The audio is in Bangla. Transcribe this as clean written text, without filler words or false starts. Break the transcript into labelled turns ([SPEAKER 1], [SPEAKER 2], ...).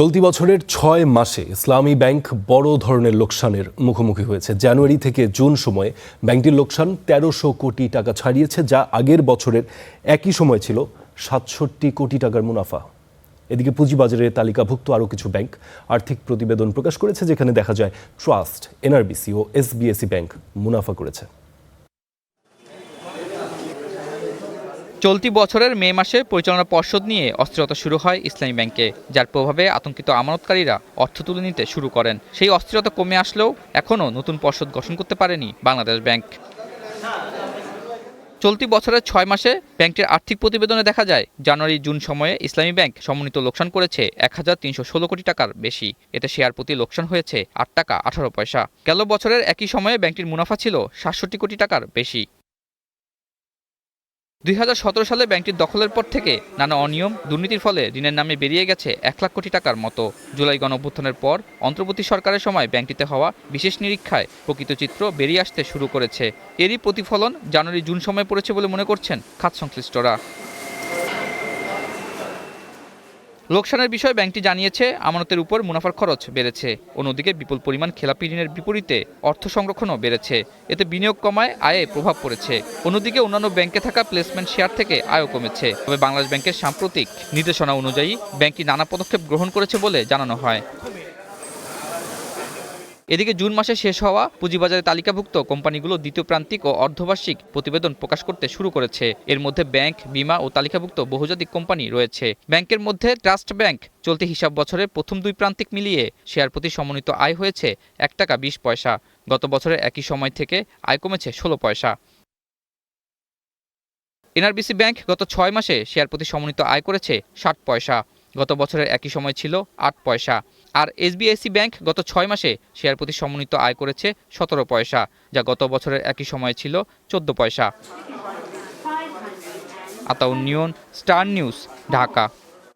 [SPEAKER 1] চলতি বছরের ৬ মাসে ইসলামী ব্যাংক বড় ধরনের লোকসানের মুখোমুখি হয়েছে। জানুয়ারি থেকে জুন সময়ে ব্যাংকটির লোকসান ১৩০০ কোটি টাকা ছাড়িয়েছে, যা আগের বছরের একই সময় ছিল ৬৭ কোটি টাকার মুনাফা। এদিকে পুঁজিবাজারে তালিকাভুক্ত আরও কিছু ব্যাংক আর্থিক প্রতিবেদন প্রকাশ করেছে, যেখানে দেখা যায় ট্রাস্ট, এনআরবিসি ও এসবিএসি ব্যাংক মুনাফা করেছে।
[SPEAKER 2] চলতি বছরের মে মাসে পরিচালনা পর্ষদ নিয়ে অস্থিরতা শুরু হয় ইসলামী ব্যাংকে, যার প্রভাবে আতঙ্কিত আমানতকারীরা অর্থ তুলে নিতে শুরু করেন। সেই অস্থিরতা কমে আসলেও এখনও নতুন পর্ষদ গঠন করতে পারেনি বাংলাদেশ ব্যাংক। চলতি বছরের ৬ মাসে ব্যাংকটির আর্থিক প্রতিবেদনে দেখা যায় জানুয়ারি জুন সময়ে ইসলামী ব্যাংক সমন্বিত লোকসান করেছে ১৩১৬ কোটি টাকার বেশি। এতে শেয়ার প্রতি লোকসান হয়েছে ৮ টাকা ১৮ পয়সা। গেল বছরের একই সময়ে ব্যাংকটির মুনাফা ছিল ৬৭ কোটি টাকার বেশি। ২০১৭ সালে ব্যাংকটির দখলের পর থেকে নানা অনিয়ম, দুর্নীতির ফলে ঋণের নামে বেরিয়ে গেছে ১ লাখ কোটি টাকার মতো। জুলাই গণঅভ্যুত্থানের পর অন্তর্বর্তী সরকারের সময় ব্যাংকটিতে হওয়া বিশেষ নিরীক্ষায় প্রকৃত চিত্র বেরিয়ে আসতে শুরু করেছে। এরই প্রতিফলন জানুয়ারি জুন সময়ে পড়েছে বলে মনে করছেন খাত সংশ্লিষ্টরা। লোকসানের বিষয়ে ব্যাংকটি জানিয়েছে, আমানতের উপর মুনাফার খরচ বেড়েছে। অন্যদিকে বিপুল পরিমাণ খেলাপি ঋণের বিপরীতে অর্থ সংরক্ষণও বেড়েছে। এতে বিনিয়োগ কমায় আয়ে প্রভাব পড়েছে। অন্যদিকে অন্যান্য ব্যাংকে থাকা প্লেসমেন্ট শেয়ার থেকে আয়ও কমেছে। তবে বাংলাদেশ ব্যাংকের সাম্প্রতিক নির্দেশনা অনুযায়ী ব্যাংকটি নানা পদক্ষেপ গ্রহণ করেছে বলে জানানো হয়। এদিকে জুন মাসে শেষ হওয়া পুঁজিবাজারে তালিকাভুক্ত কোম্পানিগুলো দ্বিতীয় প্রান্তিক ও অর্ধবার্ষিক প্রতিবেদন প্রকাশ করতে শুরু করেছে। এর মধ্যে ব্যাংক, বিমা ও তালিকাভুক্ত বহুজাতিক কোম্পানি রয়েছে। ব্যাংকের মধ্যে ট্রাস্ট ব্যাংক চলতি হিসাব বছরের প্রথম দুই প্রান্তিক মিলিয়ে শেয়ার প্রতি সমন্বিত আয় হয়েছে ১ টাকা ২০ পয়সা। গত বছরের একই সময় থেকে আয় কমেছে ১৬ পয়সা। এনআরবিসি ব্যাংক গত ৬ মাসে শেয়ার প্রতি সমন্বিত আয় করেছে ৬০ পয়সা। গত বছরের একই সময় ছিল ৮ পয়সা। আর এসবিএসি ব্যাংক গত ৬ মাসে শেয়ার প্রতি সমন্বিত আয় করেছে ১৭ পয়সা, যা গত বছরের একই সময় ছিল ১৪ পয়সা। আতাউন নিয়ন, স্টার নিউজ, ঢাকা।